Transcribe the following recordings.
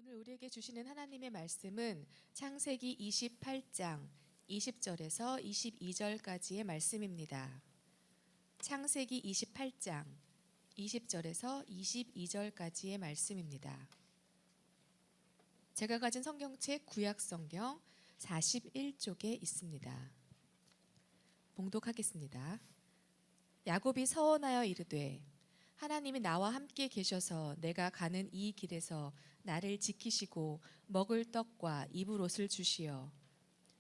오늘 우리에게 주시는 하나님의 말씀은 창세기 28장 20절에서 22절까지의 말씀입니다. 창세기 28장 20절에서 22절까지의 말씀입니다. 제가 가진 성경책 구약성경 41쪽에 있습니다. 봉독하겠습니다. 야곱이 서원하여 이르되 하나님이 나와 함께 계셔서 내가 가는 이 길에서 나를 지키시고 먹을 떡과 입을 옷을 주시어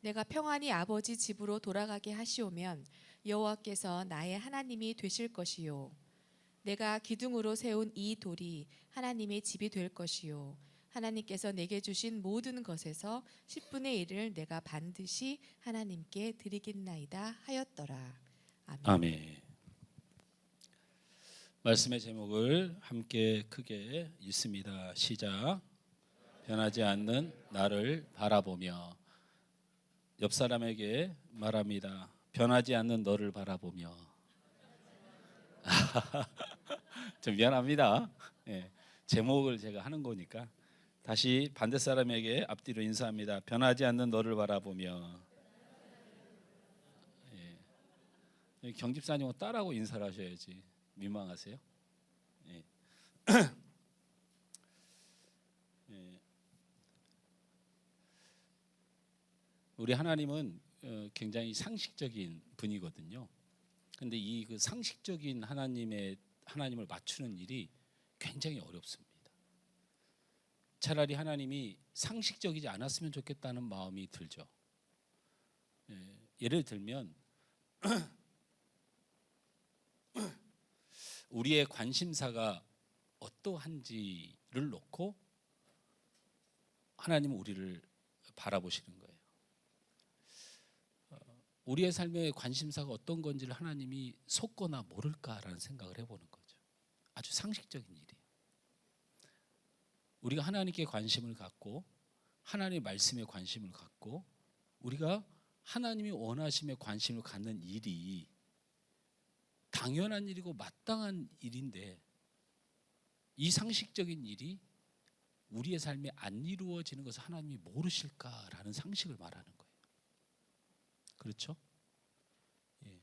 내가 평안히 아버지 집으로 돌아가게 하시오면 여호와께서 나의 하나님이 되실 것이요 내가 기둥으로 세운 이 돌이 하나님의 집이 될 것이요 하나님께서 내게 주신 모든 것에서 10분의 1을 내가 반드시 하나님께 드리겠나이다 하였더라. 아멘. 아멘. 말씀의 제목을 함께 크게 읽습니다. 시작. 변하지 않는 나를 바라보며. 옆 사람에게 말합니다. 변하지 않는 너를 바라보며. 좀 미안합니다. 예, 제목을 제가 하는 거니까 다시 반대 사람에게 앞뒤로 인사합니다. 변하지 않는 너를 바라보며. 예, 경집사님은 딸하고 인사를 하셔야지. 민망하세요? 예. 예. 우리 하나님은 굉장히 상식적인 분이거든요. 근데 이 그 상식적인 하나님을 맞추는 일이 굉장히 어렵습니다. 차라리 하나님이 상식적이지 않았으면 좋겠다는 마음이 들죠. 예를 들면 우리의 관심사가 어떠한지를 놓고 하나님은 우리를 바라보시는 거예요. 우리의 삶의 관심사가 어떤 건지를 하나님이 속거나 모를까라는 생각을 해보는 거죠. 아주 상식적인 일이에요. 우리가 하나님께 관심을 갖고 하나님의 말씀에 관심을 갖고 우리가 하나님이 원하심에 관심을 갖는 일이 당연한 일이고 마땅한 일인데 이 상식적인 일이 우리의 삶에 안 이루어지는 것을 하나님이 모르실까라는 상식을 말하는 거예요. 그렇죠? 예.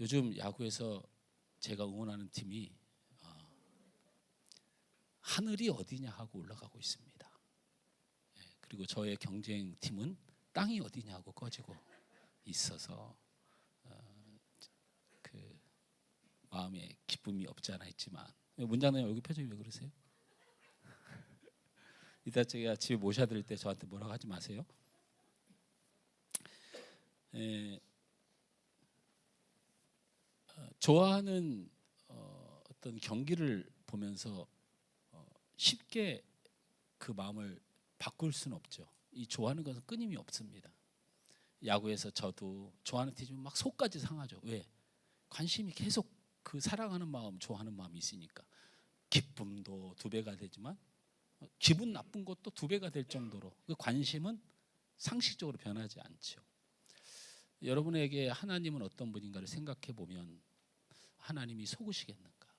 요즘 야구에서 제가 응원하는 팀이 하늘이 어디냐 하고 올라가고 있습니다. 예. 그리고 저의 경쟁팀은 땅이 어디냐 하고 꺼지고 있어서 그 마음에 기쁨이 없지 않아 있지만 문장님 얼굴 표정이 왜 그러세요? 이따 제가 집에 모셔드릴 때 저한테 뭐라고 하지 마세요. 좋아하는 어떤 경기를 보면서 쉽게 그 마음을 바꿀 수는 없죠. 이 좋아하는 것은 끊임이 없습니다. 야구에서 저도 좋아하는 팀이면 막 속까지 상하죠. 왜? 관심이 계속 그 사랑하는 마음, 좋아하는 마음이 있으니까 기쁨도 2배가 되지만 기분 나쁜 것도 2배가 될 정도로 그 관심은 상식적으로 변하지 않죠. 여러분에게 하나님은 어떤 분인가를 생각해 보면 하나님이 속으시겠는가?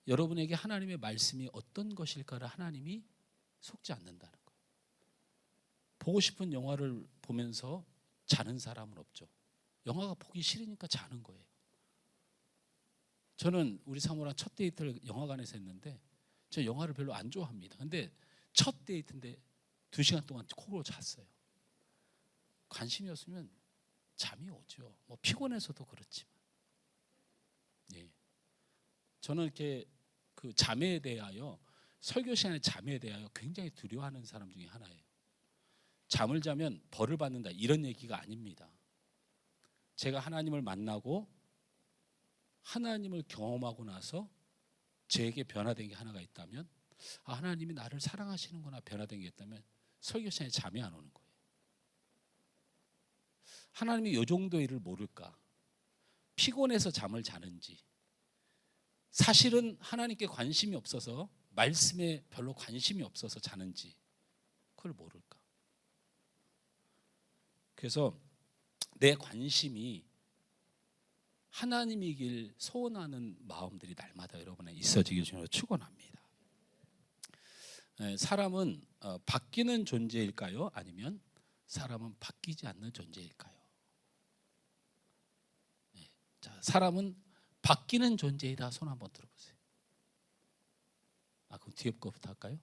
여러분에게 하나님의 말씀이 어떤 것일까를 하나님이 속지 않는다는 거예요. 보고 싶은 영화를 보면서 자는 사람은 없죠. 영화가 보기 싫으니까 자는 거예요. 저는 우리 사모랑 첫 데이트를 영화관에서 했는데 저 영화를 별로 안 좋아합니다. 근데 첫 데이트인데 2시간 동안 콕으로 잤어요. 관심이 없으면 잠이 오죠. 뭐 피곤해서도 그렇지만. 예. 저는 이렇게 그 잠에 대하여 설교 시간에 잠에 대하여 굉장히 두려워하는 사람 중에 하나예요. 잠을 자면 벌을 받는다 이런 얘기가 아닙니다. 제가 하나님을 만나고 하나님을 경험하고 나서 제게 변화된 게 하나가 있다면 하나님이 나를 사랑하시는구나 변화된 게 있다면 설교 시간에 잠이 안 오는 거예요. 하나님이 이 정도 일을 모를까? 피곤해서 잠을 자는지 사실은 하나님께 관심이 없어서 말씀에 별로 관심이 없어서 자는지 그걸 모를까? 그래서 내 관심이 하나님이길 소원하는 마음들이 날마다 여러분에 있어지길 주로 축원합니다. 사람은 바뀌는 존재일까요? 아니면 사람은 바뀌지 않는 존재일까요? 자, 사람은 바뀌는 존재이다. 손 한번 들어보세요. 그럼 뒤에 거부터 할까요?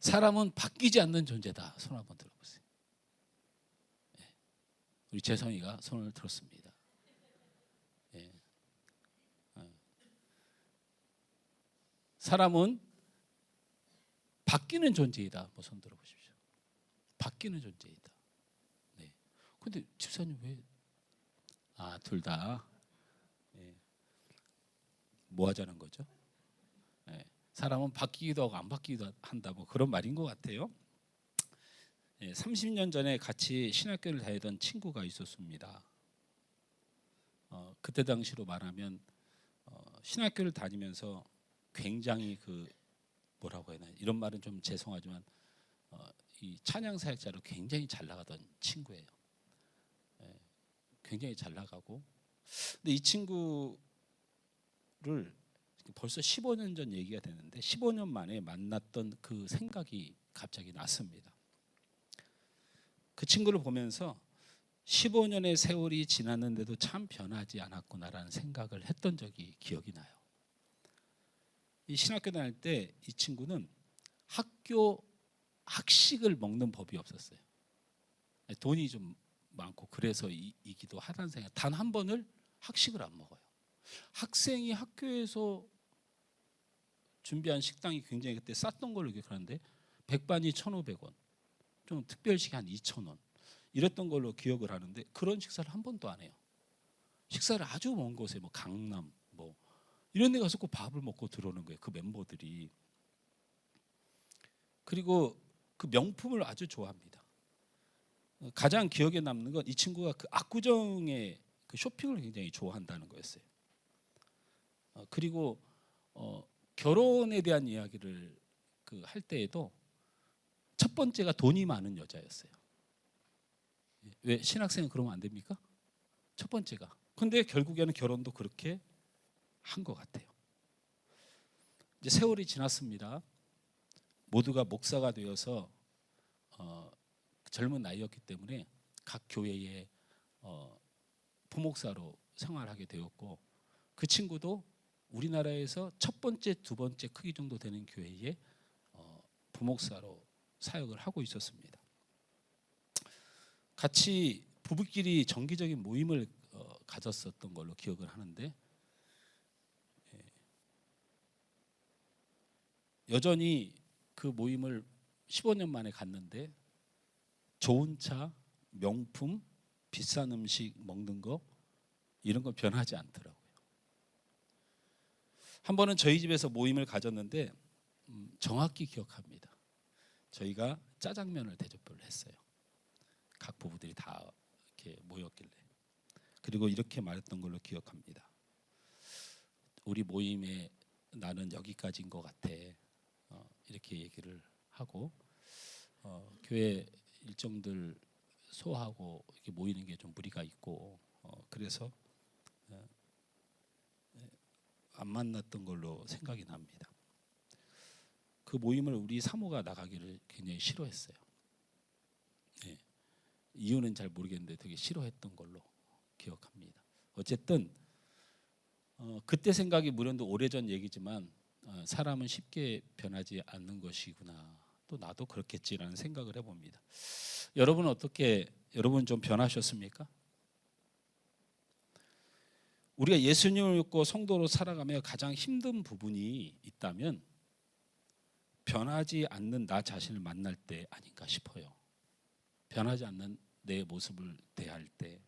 사람은 바뀌지 않는 존재다. 손 한번 들어보세요. 우리 재성이가 손을 들었습니다. 사람은 바뀌는 존재이다. 한번 손 들어보십시오. 바뀌는 존재이다. 네. 근데 집사님 왜? 둘 다. 뭐 하자는 거죠? 사람은 바뀌기도 하고 안 바뀌기도 한다. 뭐 그런 말인 것 같아요. 30년 전에 같이 신학교를 다니던 친구가 있었습니다. 그때 당시로 말하면 신학교를 다니면서 굉장히 뭐라고 해야 되나, 이런 말은 좀 죄송하지만 이 찬양 사역자로 굉장히 잘 나가던 친구예요. 굉장히 잘 나가고, 근데 이 친구를 벌써 15년 전 얘기가 되는데 15년 만에 만났던 그 생각이 갑자기 났습니다. 그 친구를 보면서 15년의 세월이 지났는데도 참 변하지 않았구나라는 생각을 했던 적이 기억이 나요. 이 신학교 다닐 때 이 친구는 학교 학식을 먹는 법이 없었어요. 돈이 좀 많고 그래서이기도 하다는 생각. 단 한 번을 학식을 안 먹어요. 학생이 학교에서 준비한 식당이 굉장히 그때 쌌던 걸로 기억하는데 백반이 1,500원, 좀 특별식이 한 2,000원 이랬던 걸로 기억을 하는데, 그런 식사를 한 번도 안 해요. 식사를 아주 먼 곳에 뭐 강남 뭐 이런 데 가서 꼭 밥을 먹고 들어오는 거예요, 그 멤버들이. 그리고 그 명품을 아주 좋아합니다. 가장 기억에 남는 건 이 친구가 그 압구정의 그 쇼핑을 굉장히 좋아한다는 거였어요. 그리고 결혼에 대한 이야기를 할 때에도 첫 번째가 돈이 많은 여자였어요. 왜 신학생은 그러면 안 됩니까? 첫 번째가. 근데 결국에는 결혼도 그렇게 한 것 같아요. 이제 세월이 지났습니다. 모두가 목사가 되어서 젊은 나이였기 때문에 각 교회에 부목사로 생활하게 되었고, 그 친구도 우리나라에서 첫 번째, 두 번째 크기 정도 되는 교회에 부목사로 사역을 하고 있었습니다. 같이 부부끼리 정기적인 모임을 가졌었던 걸로 기억을 하는데, 여전히 그 모임을 15년 만에 갔는데 좋은 차, 명품, 비싼 음식 먹는 거 이런 건 변하지 않더라고요. 한 번은 저희 집에서 모임을 가졌는데 정확히 기억합니다. 저희가 짜장면을 대접을 했어요. 각 부부들이 다 이렇게 모였길래. 그리고 이렇게 말했던 걸로 기억합니다. 우리 모임에 나는 여기까지인 것 같아. 이렇게 얘기를 하고, 교회 일정들 소화하고 이렇게 모이는 게 좀 무리가 있고, 그래서 안 만났던 걸로 생각이 납니다. 그 모임을 우리 사모가 나가기를 굉장히 싫어했어요. 이유는 잘 모르겠는데 되게 싫어했던 걸로 기억합니다. 어쨌든 그때 생각이 무련도 오래전 얘기지만 사람은 쉽게 변하지 않는 것이구나, 또 나도 그렇겠지라는 생각을 해봅니다. 여러분은 여러분 좀 변하셨습니까? 우리가 예수님을 믿고 성도로 살아가며 가장 힘든 부분이 있다면 변하지 않는 나 자신을 만날 때 아닌가 싶어요. 변하지 않는 내 모습을 대할 때.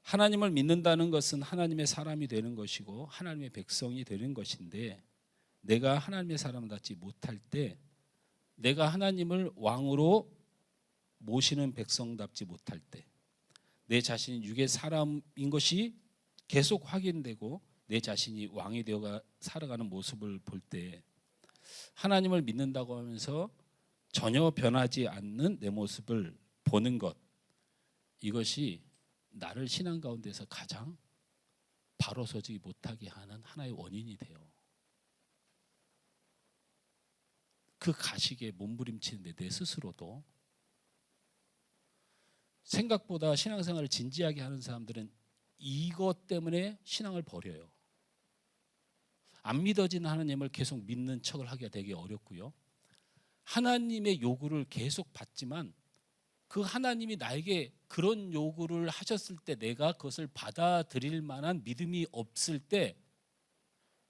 하나님을 믿는다는 것은 하나님의 사람이 되는 것이고 하나님의 백성이 되는 것인데, 내가 하나님의 사람답지 못할 때, 내가 하나님을 왕으로 모시는 백성답지 못할 때, 내 자신이 육의 사람인 것이 계속 확인되고 내 자신이 왕이 되어 살아가는 모습을 볼 때, 하나님을 믿는다고 하면서 전혀 변하지 않는 내 모습을 보는 것, 이것이 나를 신앙 가운데서 가장 바로 서지 못하게 하는 하나의 원인이 돼요. 그 가식에 몸부림치는데 내 스스로도 생각보다 신앙생활을 진지하게 하는 사람들은 이것 때문에 신앙을 버려요. 안 믿어지는 하나님을 계속 믿는 척을 하기가 되게 어렵고요. 하나님의 요구를 계속 받지만 그 하나님이 나에게 그런 요구를 하셨을 때 내가 그것을 받아들일 만한 믿음이 없을 때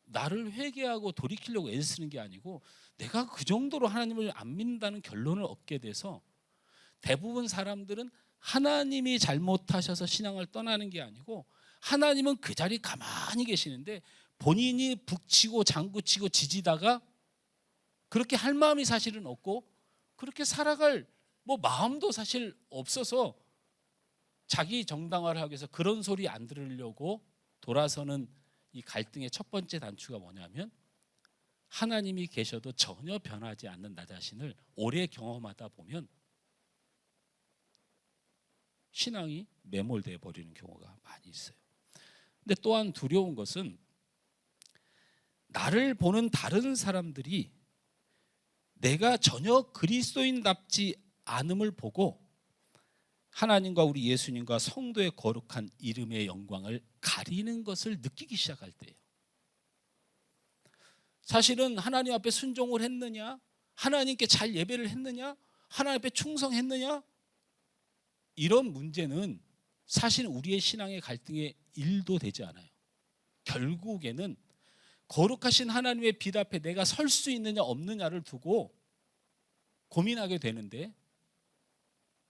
나를 회개하고 돌이키려고 애쓰는 게 아니고 내가 그 정도로 하나님을 안 믿는다는 결론을 얻게 돼서 대부분 사람들은 하나님이 잘못하셔서 신앙을 떠나는 게 아니고 하나님은 그 자리에 가만히 계시는데 본인이 북치고 장구치고 지지다가 그렇게 할 마음이 사실은 없고 그렇게 살아갈 마음도 사실 없어서 자기 정당화를 하기 위해서 그런 소리 안 들으려고 돌아서는 이 갈등의 첫 번째 단추가 뭐냐면 하나님이 계셔도 전혀 변하지 않는 나 자신을 오래 경험하다 보면 신앙이 매몰돼 버리는 경우가 많이 있어요. 근데 또한 두려운 것은 나를 보는 다른 사람들이 내가 전혀 그리스도인답지 않음을 보고 하나님과 우리 예수님과 성도의 거룩한 이름의 영광을 가리는 것을 느끼기 시작할 때예요. 사실은 하나님 앞에 순종을 했느냐, 하나님께 잘 예배를 했느냐, 하나님 앞에 충성했느냐, 이런 문제는 사실 우리의 신앙의 갈등의 일도 되지 않아요. 결국에는 거룩하신 하나님의 빛 앞에 내가 설 수 있느냐 없느냐를 두고 고민하게 되는데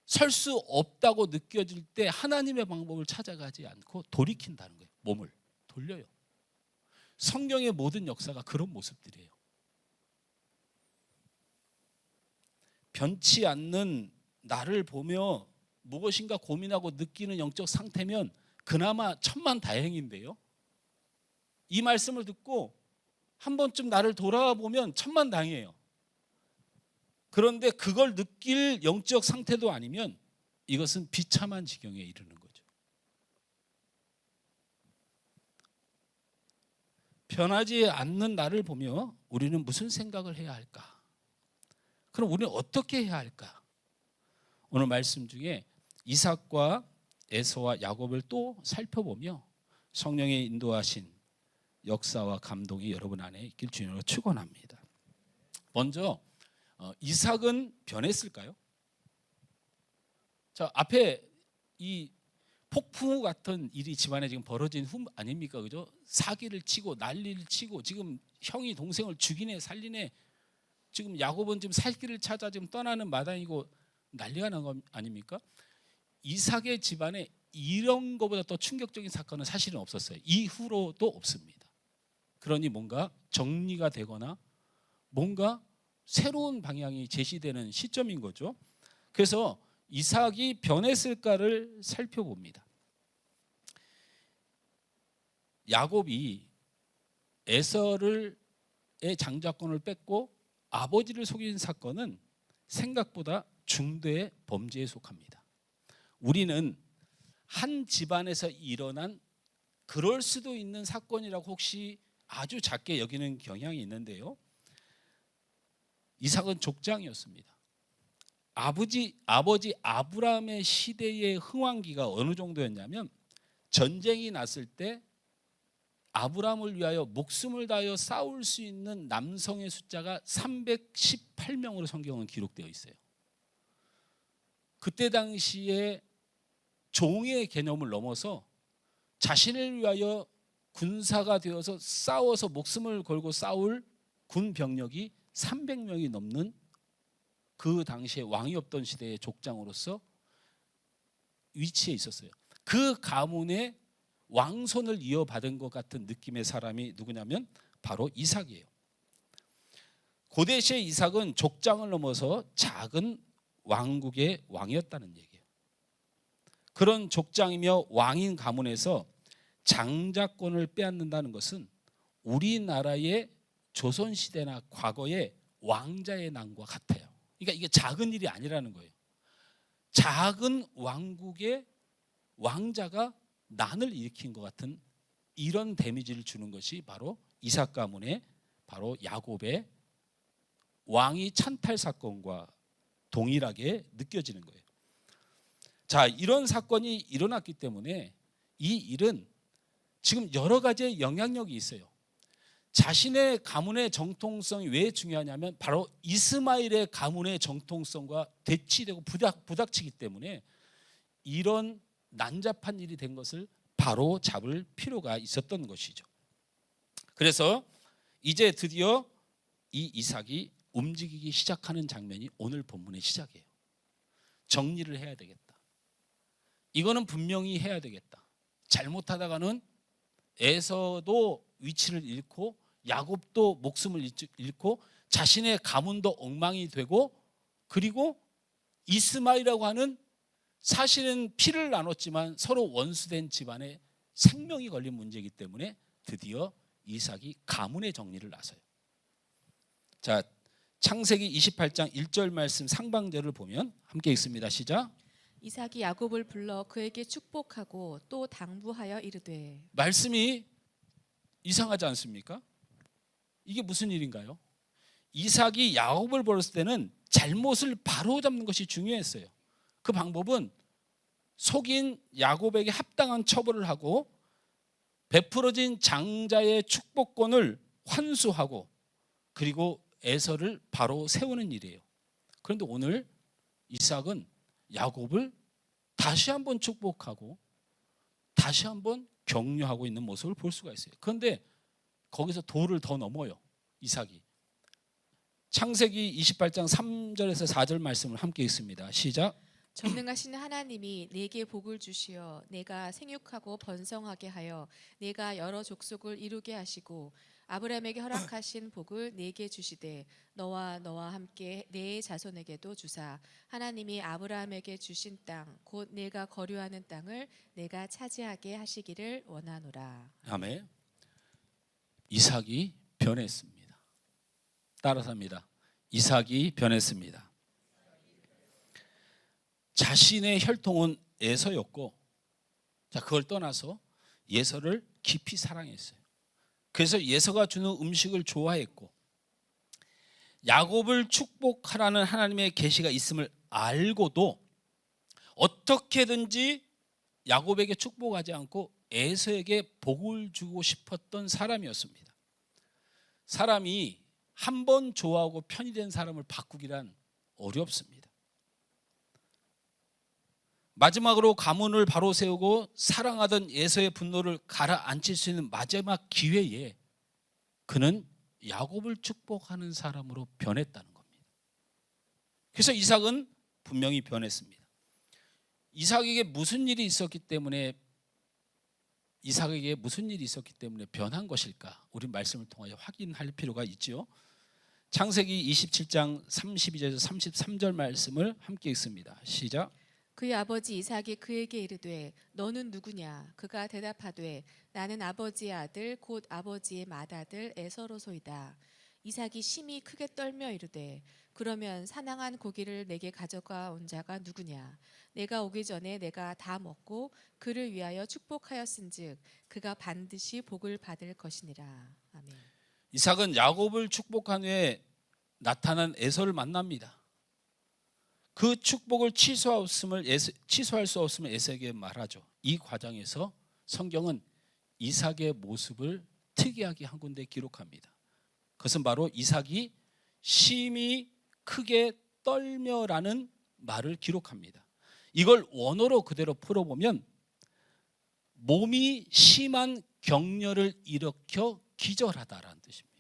설 수 없다고 느껴질 때 하나님의 방법을 찾아가지 않고 돌이킨다는 거예요. 몸을 돌려요. 성경의 모든 역사가 그런 모습들이에요. 변치 않는 나를 보며 무엇인가 고민하고 느끼는 영적 상태면 그나마 천만다행인데요. 이 말씀을 듣고 한 번쯤 나를 돌아보면 천만다행이에요. 그런데 그걸 느낄 영적 상태도 아니면 이것은 비참한 지경에 이르는 거죠. 변하지 않는 나를 보며 우리는 무슨 생각을 해야 할까? 그럼 우리는 어떻게 해야 할까? 오늘 말씀 중에 이삭과 에서와 야곱을 또 살펴보며 성령의 인도하신 역사와 감동이 여러분 안에 있길 주님으로 축원합니다. 먼저 이삭은 변했을까요? 자, 앞에 이 폭풍우 같은 일이 집안에 지금 벌어진 후 아닙니까? 그죠? 사기를 치고 난리를 치고 지금 형이 동생을 죽이네 살리네. 지금 야곱은 지금 살 길을 찾아 지금 떠나는 마당이고 난리가 난 거 아닙니까? 이삭의 집안에 이런 것보다 더 충격적인 사건은 사실은 없었어요. 이후로도 없습니다. 그러니 뭔가 정리가 되거나 뭔가 새로운 방향이 제시되는 시점인 거죠. 그래서 이삭이 변했을까를 살펴봅니다. 야곱이 에서의 장자권을 뺏고 아버지를 속인 사건은 생각보다 중대의 범죄에 속합니다. 우리는 한 집안에서 일어난 그럴 수도 있는 사건이라고 혹시 아주 작게 여기는 경향이 있는데요. 이삭은 족장이었습니다. 아버지 아브라함의 시대의 흥왕기가 어느 정도였냐면 전쟁이 났을 때 아브라함을 위하여 목숨을 다하여 싸울 수 있는 남성의 숫자가 318명으로 성경은 기록되어 있어요. 그때 당시에 종의 개념을 넘어서 자신을 위하여 군사가 되어서 싸워서 목숨을 걸고 싸울 군 병력이 300명이 넘는 그 당시에 왕이 없던 시대의 족장으로서 위치에 있었어요. 그 가문의 왕손을 이어받은 것 같은 느낌의 사람이 누구냐면 바로 이삭이에요. 고대 시의 이삭은 족장을 넘어서 작은 왕국의 왕이었다는 얘기예요. 그런 족장이며 왕인 가문에서 장자권을 빼앗는다는 것은 우리나라의 조선시대나 과거의 왕자의 난과 같아요. 그러니까 이게 작은 일이 아니라는 거예요. 작은 왕국의 왕자가 난을 일으킨 것 같은 이런 데미지를 주는 것이 바로 이삭 가문의 바로 야곱의 왕위 찬탈 사건과 동일하게 느껴지는 거예요. 자, 이런 사건이 일어났기 때문에 이 일은 지금 여러 가지의 영향력이 있어요. 자신의 가문의 정통성이 왜 중요하냐면 바로 이스마엘의 가문의 정통성과 대치되고 부닥치기 때문에 이런 난잡한 일이 된 것을 바로 잡을 필요가 있었던 것이죠. 그래서 이제 드디어 이 이삭이 움직이기 시작하는 장면이 오늘 본문의 시작이에요. 정리를 해야 되겠다. 이거는 분명히 해야 되겠다. 잘못하다가는 에서도 위치를 잃고 야곱도 목숨을 잃고 자신의 가문도 엉망이 되고 그리고 이스마엘이라고 하는 사실은 피를 나눴지만 서로 원수된 집안에 생명이 걸린 문제이기 때문에 드디어 이삭이 가문의 정리를 나서요. 자, 창세기 28장 1절 말씀 상반절을 보면 함께 읽습니다. 시작. 이삭이 야곱을 불러 그에게 축복하고 또 당부하여 이르되. 말씀이 이상하지 않습니까? 이게 무슨 일인가요? 이삭이 야곱을 불렀을 때는 잘못을 바로잡는 것이 중요했어요. 그 방법은 속인 야곱에게 합당한 처벌을 하고 베풀어진 장자의 축복권을 환수하고 그리고 에서를 바로 세우는 일이에요. 그런데 오늘 이삭은 야곱을 다시 한번 축복하고 다시 한번 격려하고 있는 모습을 볼 수가 있어요. 그런데 거기서 도를 더 넘어요. 이삭이. 창세기 28장 3절에서 4절 말씀을 함께 읽습니다. 시작. 전능하신 하나님이 내게 복을 주시어 내가 생육하고 번성하게 하여 내가 여러 족속을 이루게 하시고 아브라함에게 허락하신 복을 내게 주시되 너와 함께 내 자손에게도 주사 하나님이 아브라함에게 주신 땅 곧 내가 거류하는 땅을 내가 차지하게 하시기를 원하노라. 아멘. 이삭이 변했습니다. 따라서 합니다. 이삭이 변했습니다. 자신의 혈통은 에서였고, 자, 그걸 떠나서 예서를 깊이 사랑했어요. 그래서 예서가 주는 음식을 좋아했고 야곱을 축복하라는 하나님의 계시가 있음을 알고도 어떻게든지 야곱에게 축복하지 않고 에서에게 복을 주고 싶었던 사람이었습니다. 사람이 한 번 좋아하고 편이 된 사람을 바꾸기란 어렵습니다. 마지막으로 가문을 바로 세우고 사랑하던 에서의 분노를 가라앉힐 수 있는 마지막 기회에 그는 야곱을 축복하는 사람으로 변했다는 겁니다. 그래서 이삭은 분명히 변했습니다. 이삭에게 무슨 일이 있었기 때문에 변한 것일까? 우리 말씀을 통하여 확인할 필요가 있죠. 창세기 27장 32절에서 33절 말씀을 함께 읽습니다. 시작. 그의 아버지 이삭이 그에게 이르되 너는 누구냐? 그가 대답하되 나는 아버지의 아들 곧 아버지의 맏아들 에서로소이다. 이삭이 심히 크게 떨며 이르되 그러면 사냥한 고기를 내게 가져가 온 자가 누구냐? 내가 오기 전에 내가 다 먹고 그를 위하여 축복하였은즉 그가 반드시 복을 받을 것이니라. 아멘. 이삭은 야곱을 축복한 후에 나타난 에서를 만납니다. 그 축복을 취소할 수 없음을 에서에게 말하죠. 이 과정에서 성경은 이삭의 모습을 특이하게 한 군데 기록합니다. 그것은 바로 이삭이 심히 크게 떨며라는 말을 기록합니다. 이걸 원어로 그대로 풀어보면 몸이 심한 격려를 일으켜 기절하다라는 뜻입니다.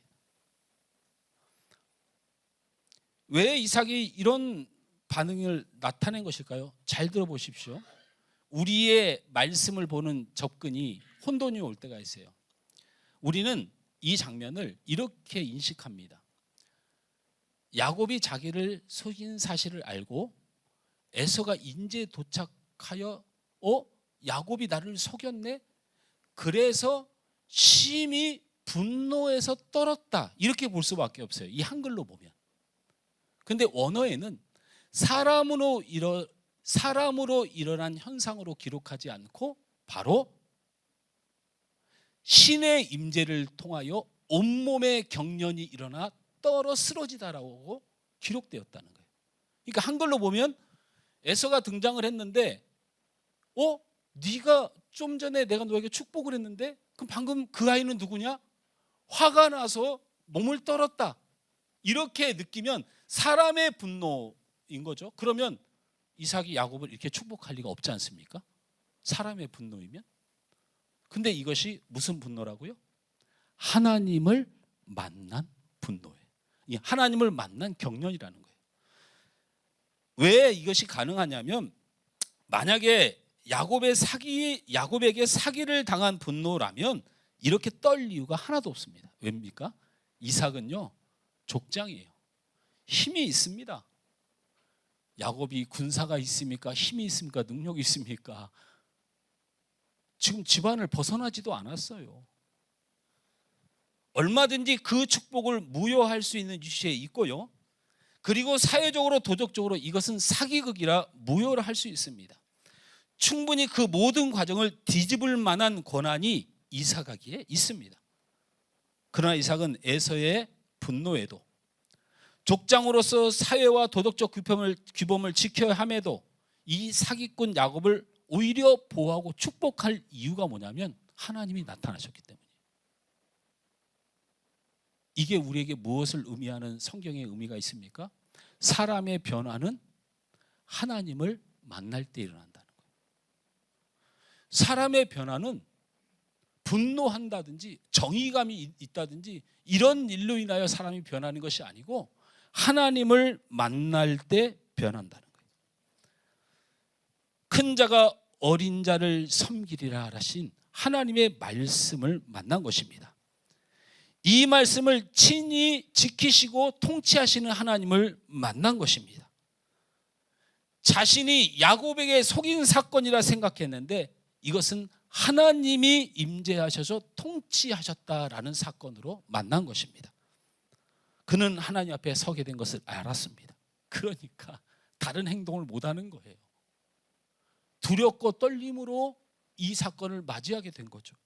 왜 이삭이 이런 반응을 나타낸 것일까요? 잘 들어보십시오. 우리의 말씀을 보는 접근이 혼돈이 올 때가 있어요. 우리는 이 장면을 이렇게 인식합니다. 야곱이 자기를 속인 사실을 알고 에서가 인제 도착하여 야곱이 나를 속였네? 그래서 심히 분노해서 떨었다. 이렇게 볼 수밖에 없어요. 이 한글로 보면. 근데 원어에는 사람으로 일어난 현상으로 기록하지 않고 바로 신의 임재를 통하여 온몸에 경련이 일어나 떨어 쓰러지다라고 기록되었다는 거예요. 그러니까 한글로 보면 에서가 등장을 했는데 네가 좀 전에 내가 너에게 축복을 했는데 그럼 방금 그 아이는 누구냐? 화가 나서 몸을 떨었다. 이렇게 느끼면 사람의 분노인 거죠. 그러면 이삭이 야곱을 이렇게 축복할 리가 없지 않습니까? 사람의 분노이면. 근데 이것이 무슨 분노라고요? 하나님을 만난 분노예요. 이 하나님을 만난 경련이라는 거예요. 왜 이것이 가능하냐면 만약에 야곱에게 사기를 당한 분노라면 이렇게 떨 이유가 하나도 없습니다. 왜입니까? 이삭은요 족장이에요. 힘이 있습니다. 야곱이 군사가 있습니까? 힘이 있습니까? 능력이 있습니까? 지금 집안을 벗어나지도 않았어요. 얼마든지 그 축복을 무효할 수 있는 위치에 있고요. 그리고 사회적으로 도덕적으로 이것은 사기극이라 무효를 할 수 있습니다. 충분히 그 모든 과정을 뒤집을 만한 권한이 이삭에게 있습니다. 그러나 이삭은 에서의 분노에도 족장으로서 사회와 도덕적 규범을 지켜야 함에도 이 사기꾼 야곱을 오히려 보호하고 축복할 이유가 뭐냐면 하나님이 나타나셨기 때문이에요. 이게 우리에게 무엇을 의미하는 성경의 의미가 있습니까? 사람의 변화는 하나님을 만날 때 일어난다는 거예요. 사람의 변화는 분노한다든지 정의감이 있다든지 이런 일로 인하여 사람이 변하는 것이 아니고 하나님을 만날 때 변한다는 거예요. 큰 자가 어린 자를 섬기리라 하신 하나님의 말씀을 만난 것입니다. 이 말씀을 친히 지키시고 통치하시는 하나님을 만난 것입니다. 자신이 야곱에게 속인 사건이라 생각했는데 이것은 하나님이 임재하셔서 통치하셨다라는 사건으로 만난 것입니다. 그는 하나님 앞에 서게 된 것을 알았습니다. 그러니까 다른 행동을 못하는 거예요. 두렵고 떨림으로 이 사건을 맞이하게 된 거죠.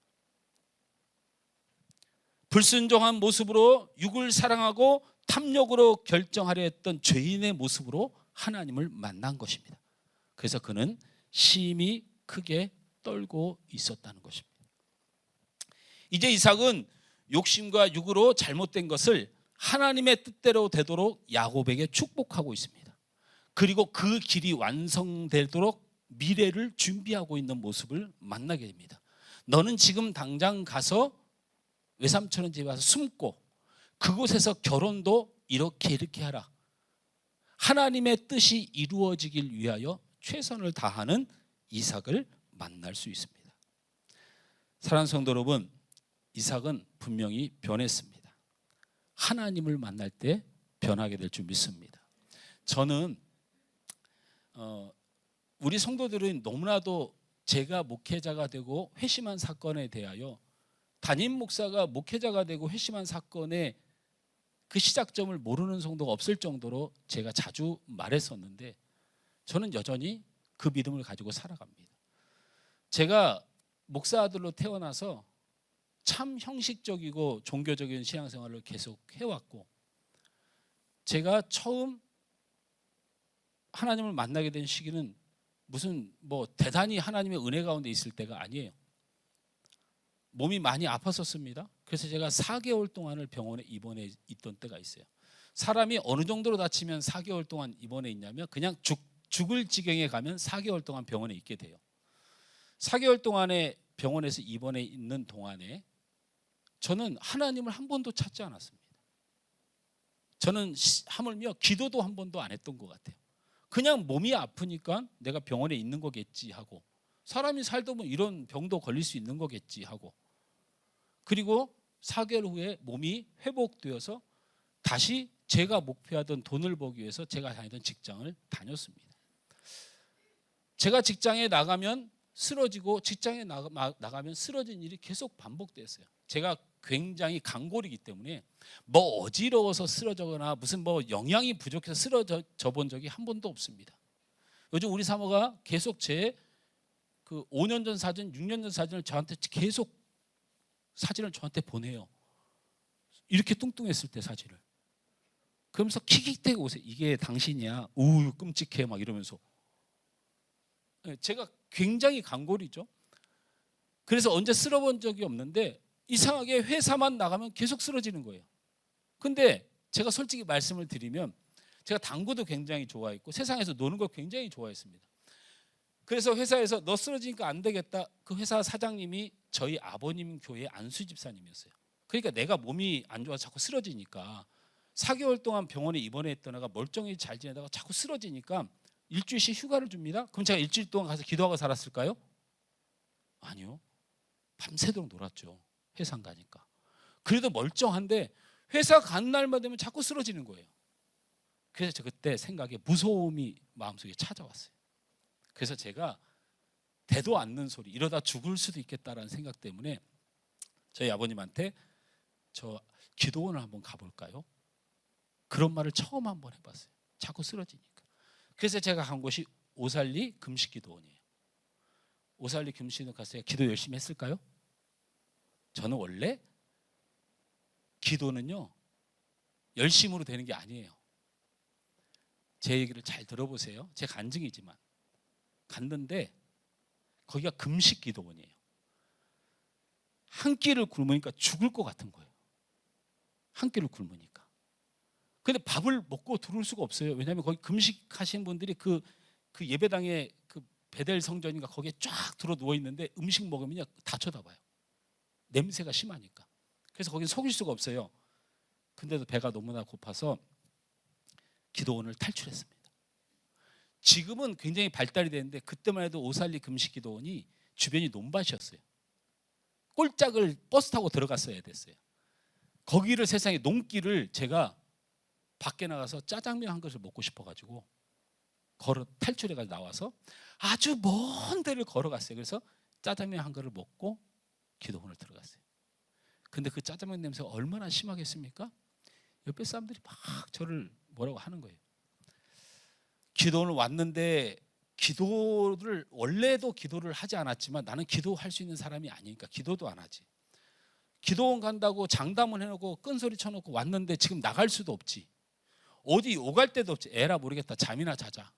불순종한 모습으로 육을 사랑하고 탐욕으로 결정하려 했던 죄인의 모습으로 하나님을 만난 것입니다. 그래서 그는 심히 크게 떨고 있었다는 것입니다. 이제 이삭은 욕심과 육으로 잘못된 것을 하나님의 뜻대로 되도록 야곱에게 축복하고 있습니다. 그리고 그 길이 완성되도록 미래를 준비하고 있는 모습을 만나게 됩니다. 너는 지금 당장 가서 외삼촌의 집에 와서 숨고 그곳에서 결혼도 이렇게 하라. 하나님의 뜻이 이루어지길 위하여 최선을 다하는 이삭을 만날 수 있습니다. 사랑하는 성도 여러분, 이삭은 분명히 변했습니다. 하나님을 만날 때 변하게 될 줄 믿습니다. 저는 우리 성도들은 너무나도 제가 목회자가 되고 회심한 사건에 대하여 담임 목사가 목회자가 되고 회심한 사건의 그 시작점을 모르는 성도가 없을 정도로 제가 자주 말했었는데 저는 여전히 그 믿음을 가지고 살아갑니다. 제가 목사 아들로 태어나서 참 형식적이고 종교적인 신앙생활을 계속 해왔고 제가 처음 하나님을 만나게 된 시기는 무슨 대단히 하나님의 은혜 가운데 있을 때가 아니에요. 몸이 많이 아팠었습니다. 그래서 제가 4개월 동안을 병원에 입원해 있던 때가 있어요. 사람이 어느 정도로 다치면 4개월 동안 입원해 있냐면 그냥 죽을 지경에 가면 4개월 동안 병원에 있게 돼요. 4개월 동안에 병원에서 입원해 있는 동안에 저는 하나님을 한 번도 찾지 않았습니다. 저는 하물며 기도도 한 번도 안 했던 것 같아요. 그냥 몸이 아프니까 내가 병원에 있는 거겠지 하고 사람이 살다 보면 이런 병도 걸릴 수 있는 거겠지 하고 그리고 4개월 후에 몸이 회복되어서 다시 제가 목표하던 돈을 벌기 위해서 제가 다니던 직장을 다녔습니다. 제가 직장에 나가면 쓰러지고 직장에 나가면 쓰러진 일이 계속 반복됐어요. 제가 굉장히 강골이기 때문에 어지러워서 쓰러져거나 무슨 영양이 부족해서 쓰러져 본 적이 한 번도 없습니다. 요즘 우리 사모가 계속 제 그 5년 전 사진, 6년 전 사진을 저한테 계속 사진을 저한테 보내요. 이렇게 뚱뚱했을 때 사진을. 그러면서 킥킥대고 오세요. 이게 당신이야. 우유 끔찍해 막 이러면서. 제가 굉장히 강골이죠. 그래서 언제 쓸어본 적이 없는데 이상하게 회사만 나가면 계속 쓰러지는 거예요. 근데 제가 솔직히 말씀을 드리면 제가 당구도 굉장히 좋아했고 세상에서 노는 걸 굉장히 좋아했습니다. 그래서 회사에서 너 쓰러지니까 안 되겠다. 그 회사 사장님이 저희 아버님 교회 안수 집사님이었어요. 그러니까 내가 몸이 안 좋아서 자꾸 쓰러지니까 4개월 동안 병원에 입원했던 애가 멀쩡히 잘 지내다가 자꾸 쓰러지니까 일주일씩 휴가를 줍니다. 그럼 제가 일주일 동안 가서 기도하고 살았을까요? 아니요. 밤새도록 놀았죠. 회사 안 가니까. 그래도 멀쩡한데 회사 가는 날만 되면 자꾸 쓰러지는 거예요. 그래서 저 그때 생각에 무서움이 마음속에 찾아왔어요. 그래서 제가 대도 않는 소리, 이러다 죽을 수도 있겠다라는 생각 때문에 저희 아버님한테 저 기도원을 한번 가볼까요? 그런 말을 처음 한번 해봤어요. 자꾸 쓰러지니까. 그래서 제가 간 곳이 오살리 금식기도원이에요. 오살리 금식기도원 갔어요. 기도 열심히 했을까요? 저는 원래 기도는요 열심으로 되는 게 아니에요. 제 얘기를 잘 들어보세요. 제 간증이지만 갔는데 거기가 금식기도원이에요. 한 끼를 굶으니까 죽을 것 같은 거예요. 한 끼를 굶으니까. 근데 밥을 먹고 들어올 수가 없어요. 왜냐하면 거기 금식하신 분들이 그 예배당에 그 베델 성전인가 거기에 쫙 들어 누워 있는데 음식 먹으면 다 쳐다봐요. 냄새가 심하니까. 그래서 거기 속일 수가 없어요. 근데도 배가 너무나 고파서 기도원을 탈출했습니다. 지금은 굉장히 발달이 됐는데 그때만 해도 오살리 금식기도원이 주변이 논밭이었어요. 꼴짝을 버스 타고 들어갔어야 됐어요. 거기를 세상에 농길을 제가 밖에 나가서 짜장면 한 그릇을 먹고 싶어가지고 탈출해가지고 나와서 아주 먼 데를 걸어갔어요. 그래서 짜장면 한 그릇을 먹고 기도원을 들어갔어요. 근데 그 짜장면 냄새가 얼마나 심하겠습니까? 옆에 사람들이 막 저를 뭐라고 하는 거예요. 기도원을 왔는데 기도를 원래도 기도를 하지 않았지만 나는 기도할 수 있는 사람이 아니니까 기도도 안 하지. 기도원 간다고 장담을 해놓고 끈소리 쳐놓고 왔는데 지금 나갈 수도 없지. 어디 오갈 데도 없지. 에라 모르겠다. 잠이나 자자.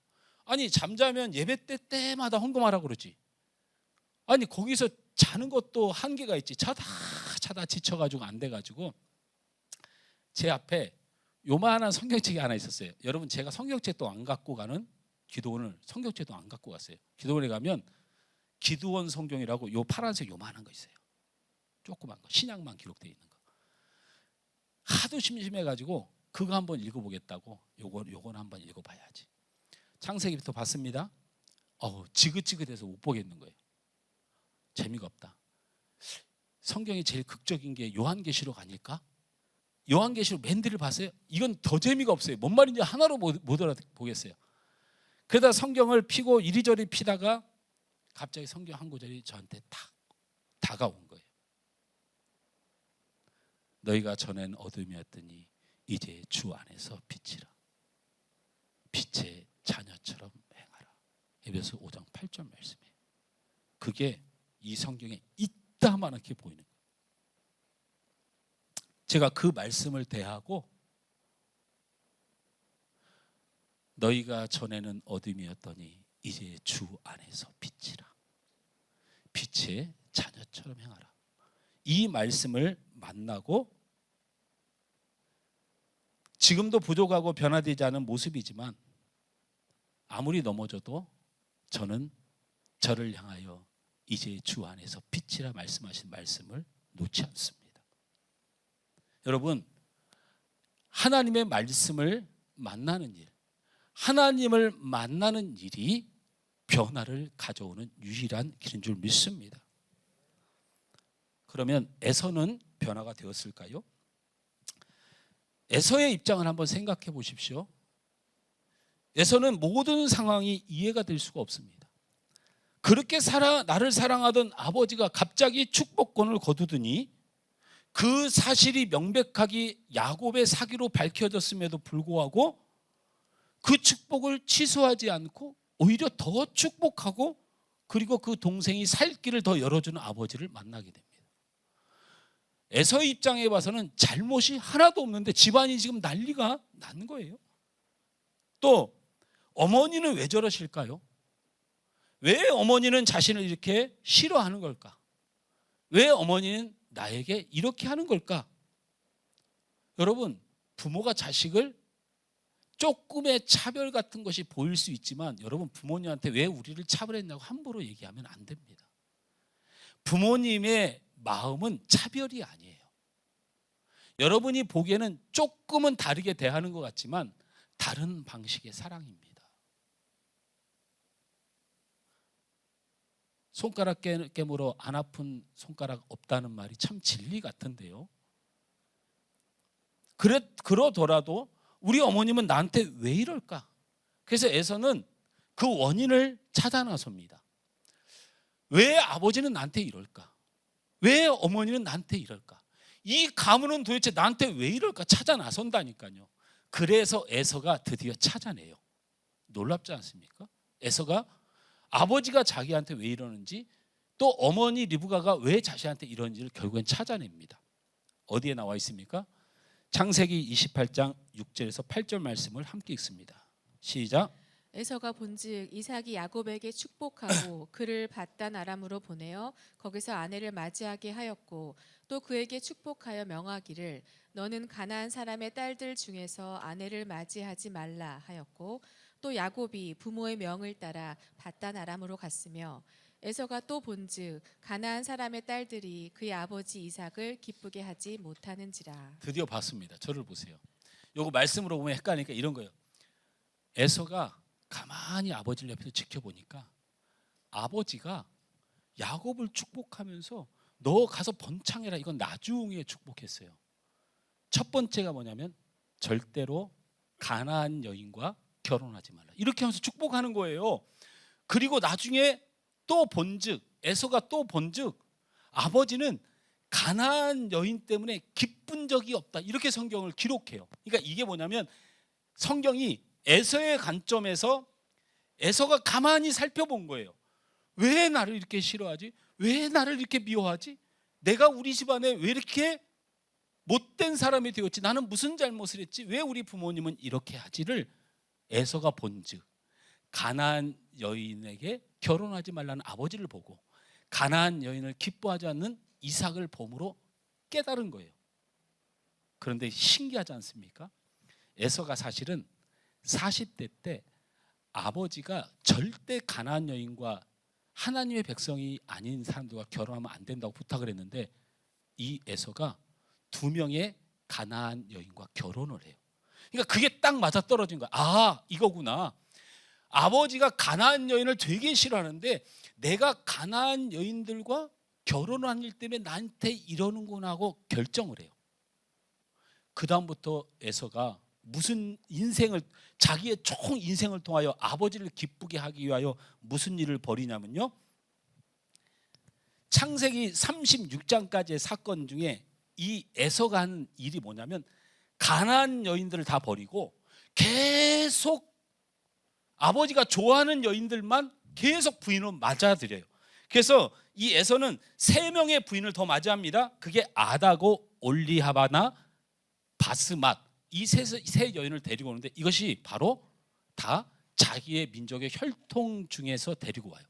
아니 잠자면 예배 때마다 헌금하라고 그러지. 아니 거기서 자는 것도 한계가 있지. 자다 지쳐가지고 안 돼가지고 제 앞에 요만한 성경책이 하나 있었어요. 여러분 제가 성경책도 안 갖고 가는 기도원을 성경책도 안 갖고 갔어요. 기도원에 가면 기도원 성경이라고 요 파란색 요만한 거 있어요. 조그만 거 신약만 기록되어 있는 거. 하도 심심해가지고 그거 한번 읽어보겠다고 요건 한번 읽어봐야지. 창세기부터 봤습니다. 지긋지긋해서 못 보겠는 거예요. 재미가 없다. 성경이 제일 극적인 게 요한계시록 아닐까? 요한계시록 맨들을 봤어요. 이건 더 재미가 없어요. 뭔 말인지 하나로 못 알아보겠어요. 그러다 성경을 피고 이리저리 피다가 갑자기 성경 한 구절이 저한테 탁 다가온 거예요. 너희가 전엔 어둠이었더니 이제 주 안에서 빛이라. 빛의 자녀처럼 행하라. 에베소 5장 8절 말씀이에요. 그게 이 성경에 이따만하게 보이는 거예요. 제가 그 말씀을 대하고 너희가 전에는 어둠이었더니 이제 주 안에서 빛이라. 빛의 자녀처럼 행하라. 이 말씀을 만나고 지금도 부족하고 변화되지 않은 모습이지만 아무리 넘어져도 저는 저를 향하여 이제 주 안에서 빛이라 말씀하신 말씀을 놓지 않습니다. 여러분, 하나님의 말씀을 만나는 일, 하나님을 만나는 일이 변화를 가져오는 유일한 길인 줄 믿습니다. 그러면 에서는 변화가 되었을까요? 에서의 입장을 한번 생각해 보십시오. 에서는 모든 상황이 이해가 될 수가 없습니다. 그렇게 나를 사랑하던 아버지가 갑자기 축복권을 거두더니 그 사실이 명백하게 야곱의 사기로 밝혀졌음에도 불구하고 그 축복을 취소하지 않고 오히려 더 축복하고 그리고 그 동생이 살 길을 더 열어주는 아버지를 만나게 됩니다. 에서의 입장에 봐서는 잘못이 하나도 없는데 집안이 지금 난리가 난 거예요. 또 어머니는 왜 저러실까요? 왜 어머니는 자신을 이렇게 싫어하는 걸까? 왜 어머니는 나에게 이렇게 하는 걸까? 여러분, 부모가 자식을 조금의 차별 같은 것이 보일 수 있지만 여러분, 부모님한테 왜 우리를 차별했냐고 함부로 얘기하면 안 됩니다. 부모님의 마음은 차별이 아니에요. 여러분이 보기에는 조금은 다르게 대하는 것 같지만 다른 방식의 사랑입니다. 손가락 깨물어 안 아픈 손가락 없다는 말이 참 진리 같은데요. 그러더라도 우리 어머님은 나한테 왜 이럴까? 그래서 에서는 그 원인을 찾아 나섭니다. 왜 아버지는 나한테 이럴까? 왜 어머니는 나한테 이럴까? 이 가문은 도대체 나한테 왜 이럴까? 찾아 나선다니까요. 그래서 에서가 드디어 찾아내요. 놀랍지 않습니까? 에서가 아버지가 자기한테 왜 이러는지, 또 어머니 리브가가 왜 자신한테 이러는지를 결국엔 찾아냅니다. 어디에 나와 있습니까? 창세기 28장 6절에서 8절 말씀을 함께 읽습니다. 시작. 에서가 본즉 이삭이 야곱에게 축복하고 그를 밧단 아람으로 보내어 거기서 아내를 맞이하게 하였고 또 그에게 축복하여 명하기를 너는 가나안 사람의 딸들 중에서 아내를 맞이하지 말라 하였고 또 야곱이 부모의 명을 따라 밧단 아람으로 갔으며 에서가 또 본즉 가나안 사람의 딸들이 그의 아버지 이삭을 기쁘게 하지 못하는지라. 드디어 봤습니다. 저를 보세요. 요거 말씀으로 보면 헷갈리니까 이런 거예요. 에서가 가만히 아버지를 옆에서 지켜보니까 아버지가 야곱을 축복하면서 너 가서 번창해라, 이건 나중에 축복했어요. 첫 번째가 뭐냐면 절대로 가나안 여인과 결혼하지 말라, 이렇게 하면서 축복하는 거예요. 그리고 나중에 또 본즉, 에서가 또 본즉 아버지는 가나안 여인 때문에 기쁜 적이 없다, 이렇게 성경을 기록해요. 그러니까 이게 뭐냐면 성경이 에서의 관점에서 에서가 가만히 살펴본 거예요. 왜 나를 이렇게 싫어하지? 왜 나를 이렇게 미워하지? 내가 우리 집안에 왜 이렇게 못된 사람이 되었지? 나는 무슨 잘못을 했지? 왜 우리 부모님은 이렇게 하지를 에서가 본즉 가나안 여인에게 결혼하지 말라는 아버지를 보고 가나안 여인을 기뻐하지 않는 이삭을 봄으로 깨달은 거예요. 그런데 신기하지 않습니까? 에서가 사실은 40대 때 아버지가 절대 가나안 여인과 하나님의 백성이 아닌 사람들과 결혼하면 안 된다고 부탁을 했는데 이 에서가 2명의 가나안 여인과 결혼을 해요. 그러니까 그게 딱 맞아떨어진 거야. 아, 이거구나. 아버지가 가나안 여인을 되게 싫어하는데 내가 가나안 여인들과 결혼한 일 때문에 나한테 이러는구나 하고 결정을 해요. 그 다음부터 에서가 무슨 인생을, 자기의 총 인생을 통하여 아버지를 기쁘게 하기 위하여 무슨 일을 벌이냐면요, 창세기 36장까지의 사건 중에 이 에서가 한 일이 뭐냐면 가나안 여인들을 다 버리고 계속 아버지가 좋아하는 여인들만 계속 부인으로 맞아들여요. 그래서 이 에서는 3명의 부인을 더 맞이합니다. 그게 아다고, 올리하바나, 바스맛, 이 세 여인을 데리고 오는데 이것이 바로 다 자기의 민족의 혈통 중에서 데리고 와요.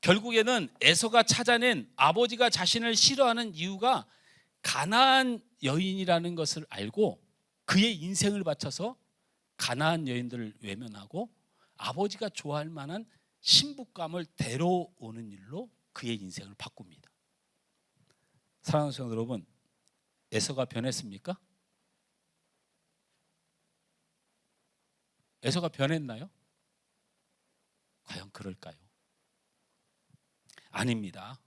결국에는 에서가 찾아낸 아버지가 자신을 싫어하는 이유가 가나안 여인이라는 것을 알고 그의 인생을 바쳐서 가나안 여인들을 외면하고 아버지가 좋아할 만한 신부감을 데려오는 일로 그의 인생을 바꿉니다. 사랑하는 성도 여러분, 에서가 변했습니까? 에서가 변했나요? 과연 그럴까요? 아닙니다.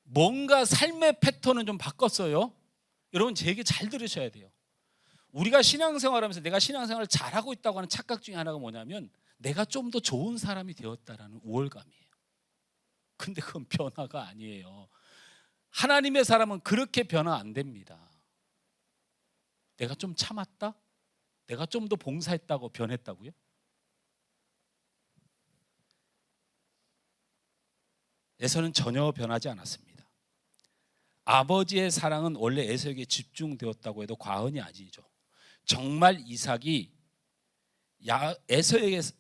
뭔가 삶의 패턴은 좀 바꿨어요. 여러분, 제 얘기 잘 들으셔야 돼요. 우리가 신앙생활하면서 내가 신앙생활을 잘하고 있다고 하는 착각 중에 하나가 뭐냐면 내가 좀 더 좋은 사람이 되었다라는 우월감이에요. 근데 그건 변화가 아니에요. 하나님의 사람은 그렇게 변화 안 됩니다. 내가 좀 참았다? 내가 좀 더 봉사했다고 변했다고요? 에서는 전혀 변하지 않았습니다. 아버지의 사랑은 원래 에서에게 집중되었다고 해도 과언이 아니죠. 정말 이삭이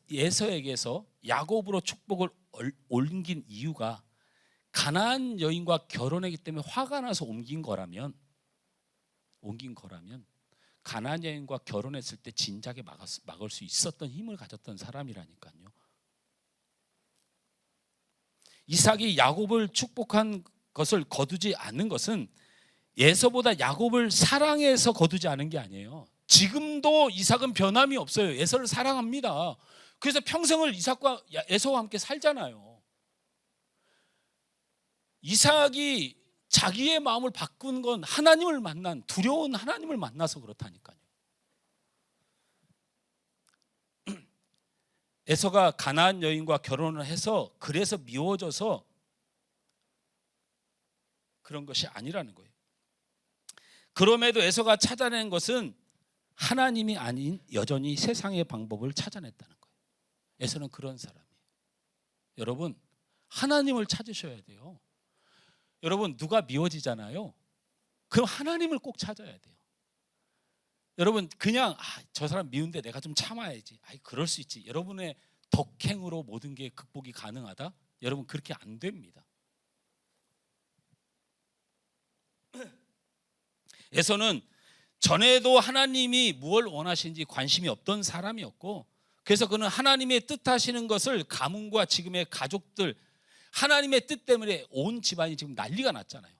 에서에게서 야곱으로 축복을 옮긴 이유가 가나안 여인과 결혼했기 때문에 화가 나서 옮긴 거라면 가나안 여인과 결혼했을 때 진작에 막을 수 있었던 힘을 가졌던 사람이라니까요. 이삭이 야곱을 축복한 것을 거두지 않는 것은 에서보다 야곱을 사랑해서 거두지 않은 게 아니에요. 지금도 이삭은 변함이 없어요. 에서를 사랑합니다. 그래서 평생을 이삭과 에서와 함께 살잖아요. 이삭이 자기의 마음을 바꾼 건 하나님을 만난, 두려운 하나님을 만나서 그렇다니까요. 에서가 가나안 여인과 결혼을 해서 그래서 미워져서 그런 것이 아니라는 거예요. 그럼에도 에서가 찾아낸 것은 하나님이 아닌 여전히 세상의 방법을 찾아냈다는 거예요. 에서는 그런 사람이에요. 여러분, 하나님을 찾으셔야 돼요. 여러분, 누가 미워지잖아요. 그럼 하나님을 꼭 찾아야 돼요. 여러분, 그냥 저 사람 미운데 내가 좀 참아야지. 그럴 수 있지. 여러분의 덕행으로 모든 게 극복이 가능하다? 여러분, 그렇게 안 됩니다. 에서는 전에도 하나님이 무엇을 원하시는지 관심이 없던 사람이었고, 그래서 그는 하나님의 뜻하시는 것을 가문과 지금의 가족들, 하나님의 뜻 때문에 온 집안이 지금 난리가 났잖아요.